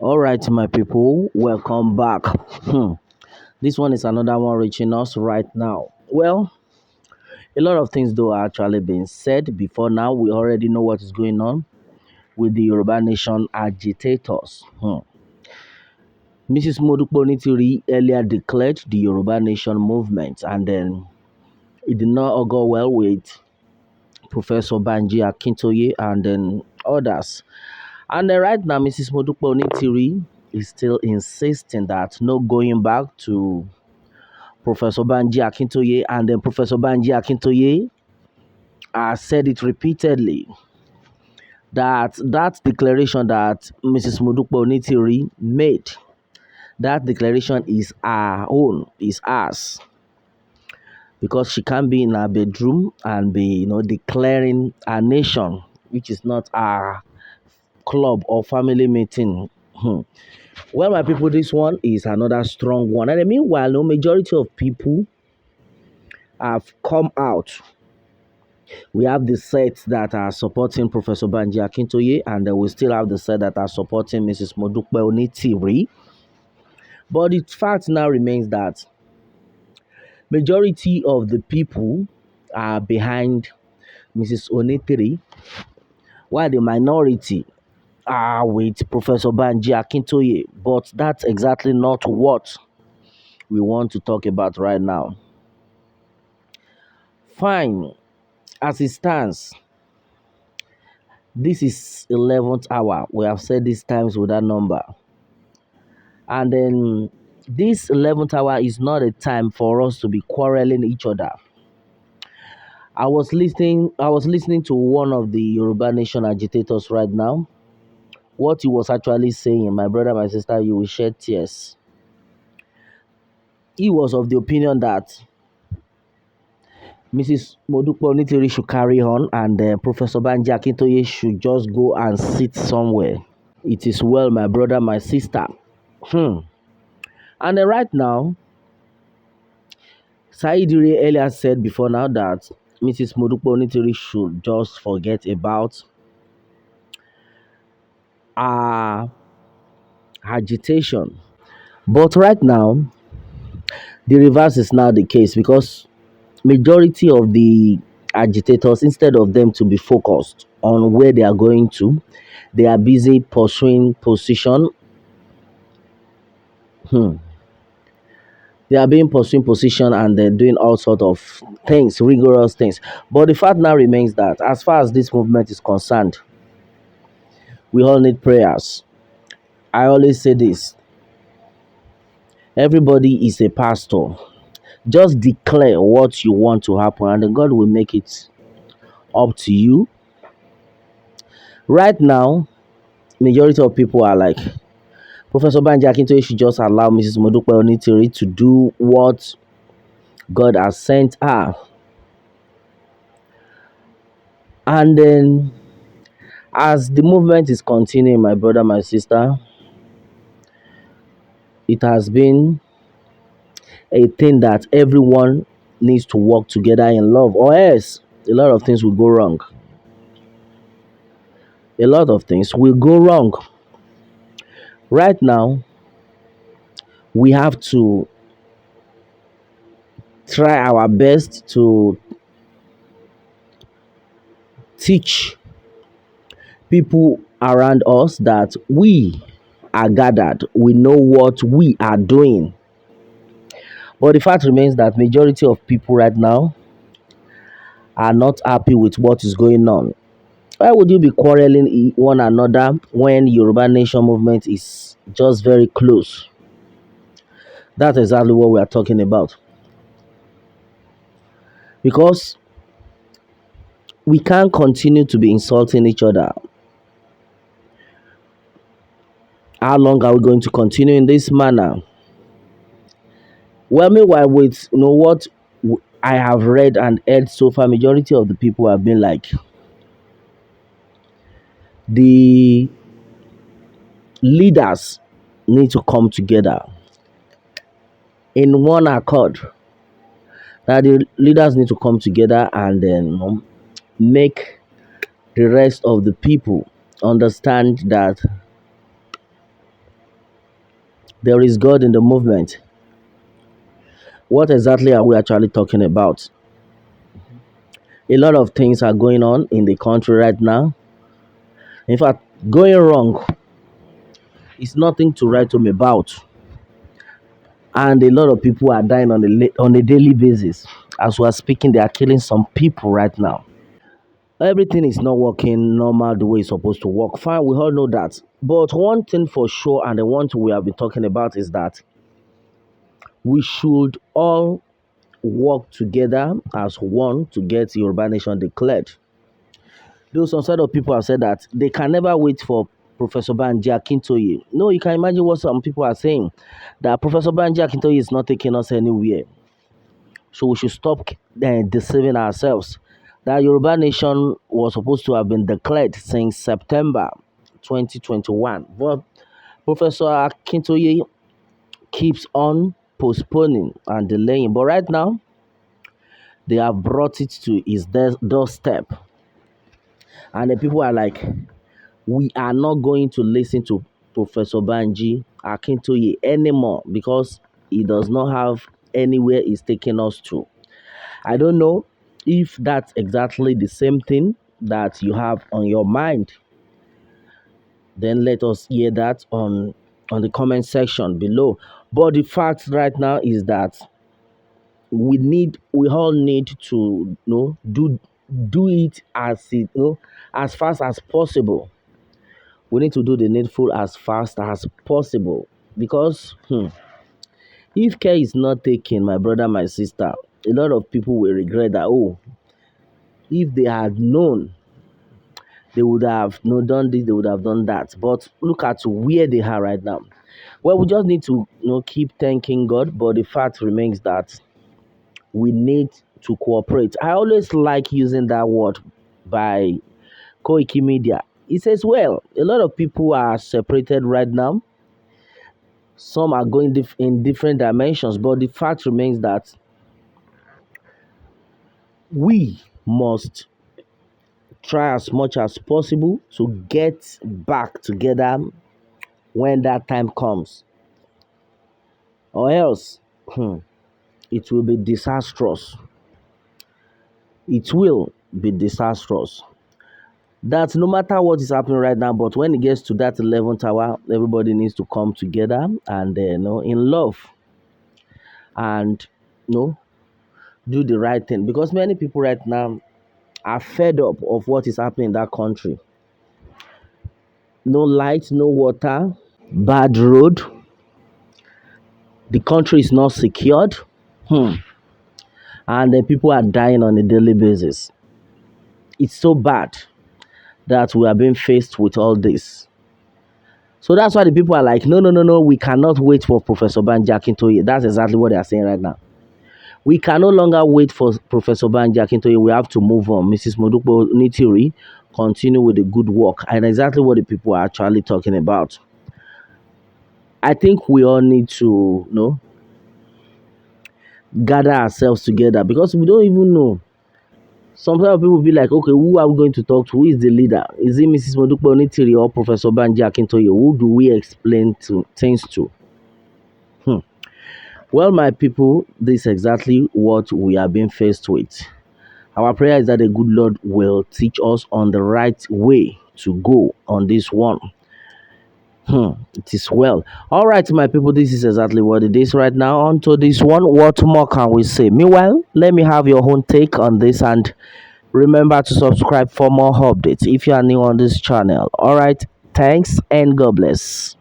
All right, my people, welcome back. This one is another one reaching us right now. Well, a lot of things though are actually being said before now. We already know what is going on with the Yoruba Nation agitators. Mrs. Modupe Onitiri earlier declared the Yoruba Nation movement, and then it did not all go well with Professor Banji Akintoye and then others. And then right now, Mrs. Modupe Onitiri is still insisting that no going back to Professor Banji Akintoye, and then Professor Banji Akintoye has said it repeatedly that declaration that Mrs. Modupe Onitiri made, that declaration is our own, is ours, because she can't be in her bedroom and be, declaring our nation, which is not our club or family meeting. Well, my people, this one is another strong one. And meanwhile, no majority of people have come out. We have the sets that are supporting Professor Banji Akintoye, and then we still have the set that are supporting Mrs. Modupe Onitiri. But the fact now remains that majority of the people are behind Mrs. Onitiri, while the minority are with Professor Banji Akintoye. But that's exactly not what we want to talk about right now. Fine, as it stands, this is 11th hour. We have said this times with that number. And then this 11th hour is not a time for us to be quarreling each other. I was listening to one of the Yoruba Nation agitators right now. What he was actually saying, my brother, my sister, you will shed tears. He was of the opinion that Mrs. Modupe Onitiri should carry on, and Professor Banji Akintoye should just go and sit somewhere. It is well, my brother, my sister. And then right now, Saidiri earlier said before now that Mrs. Modupe Onitiri should just forget about our agitation. But right now, the reverse is now the case, because majority of the agitators, instead of them to be focused on where they are going to, they are busy pursuing position. Hmm. They are being pursuing position, and they're doing all sort of things, rigorous things. But the fact now remains that as far as this movement is concerned, we all need prayers. I always say this: everybody is a pastor. Just declare what you want to happen, and then God will make it up to you. Right now, majority of people are like, Professor Banji Akintoye should just allow Mrs. Modupe Onitiri to do what God has sent her. And then, as the movement is continuing, my brother, my sister, it has been a thing that everyone needs to work together in love, or else a lot of things will go wrong. A lot of things will go wrong. Right now, we have to try our best to teach people around us that we are gathered, we know what we are doing. But the fact remains that majority of people right now are not happy with what is going on. Why would you be quarreling one another when Yoruba Nation movement is just very close? That's exactly what we are talking about. Because we can't continue to be insulting each other. How long are we going to continue in this manner? Well, meanwhile, with what I have read and heard so far, majority of the people have been like, the leaders need to come together in one accord. That the leaders need to come together and then make the rest of the people understand that There is God in the movement. What exactly are we actually talking about? A lot of things are going on in the country right now. In fact, going wrong is nothing to write home about. And a lot of people are dying on a daily basis. As we are speaking, they are killing some people right now. Everything is not working normal the way it's supposed to work. Fine, we all know that. But one thing for sure, and the one thing we have been talking about, is that we should all work together as one to get Yoruba Nation declared. Though some sort of people have said that they can never wait for Professor Banji Akintoye. No, you can imagine what some people are saying, that Professor Banji Akintoye is not taking us anywhere. So we should stop deceiving ourselves. That Yoruba Nation was supposed to have been declared since September 2021. But Professor Akintoye keeps on postponing and delaying. But right now, they have brought it to his doorstep. And the people are like, we are not going to listen to Professor Banji Akintoye anymore because he does not have anywhere he's taking us to. I don't know if that's exactly the same thing that you have on your mind. Then let us hear that on the comment section below. But the fact right now is that we all need to do it as fast as possible. We need to do the needful as fast as possible because if care is not taken, my brother, my sister, a lot of people will regret that. Oh, if they had known, they would have done this, they would have done that. But look at where they are right now. Well, we just need to keep thanking God, but the fact remains that we need to cooperate. I always like using that word by Koiki Media. It says, well, a lot of people are separated right now. Some are going in different dimensions, but the fact remains that we must try as much as possible to get back together when that time comes, or else it will be disastrous. It will be disastrous. That no matter what is happening right now, but when it gets to that 11th hour, everybody needs to come together and in love and do the right thing, because many people right now are fed up of what is happening in that country. No light, no water, bad road, the country is not secured, and then people are dying on a daily basis. It's so bad that we are being faced with all this. So that's why the people are like, no, no, no, no, we cannot wait for Professor Banji Akintoye. That's exactly what they are saying right now. We can no longer wait for Professor Banji Akintoye. We have to move on. Mrs. Modupe Onitiri, continue with the good work. And exactly what the people are actually talking about. I think we all need to, gather ourselves together, because we don't even know. Sometimes people will be like, okay, who are we going to talk to? Who is the leader? Is it Mrs. Modupe Onitiri or Professor Banji Akintoye? Who do we explain things to? Well, my people, this is exactly what we are being faced with. Our prayer is that the good Lord will teach us on the right way to go on this one. It is well. All right, my people, this is exactly what it is right now. On to this one. What more can we say? Meanwhile, let me have your own take on this, and remember to subscribe for more updates if you are new on this channel. All right, thanks and God bless.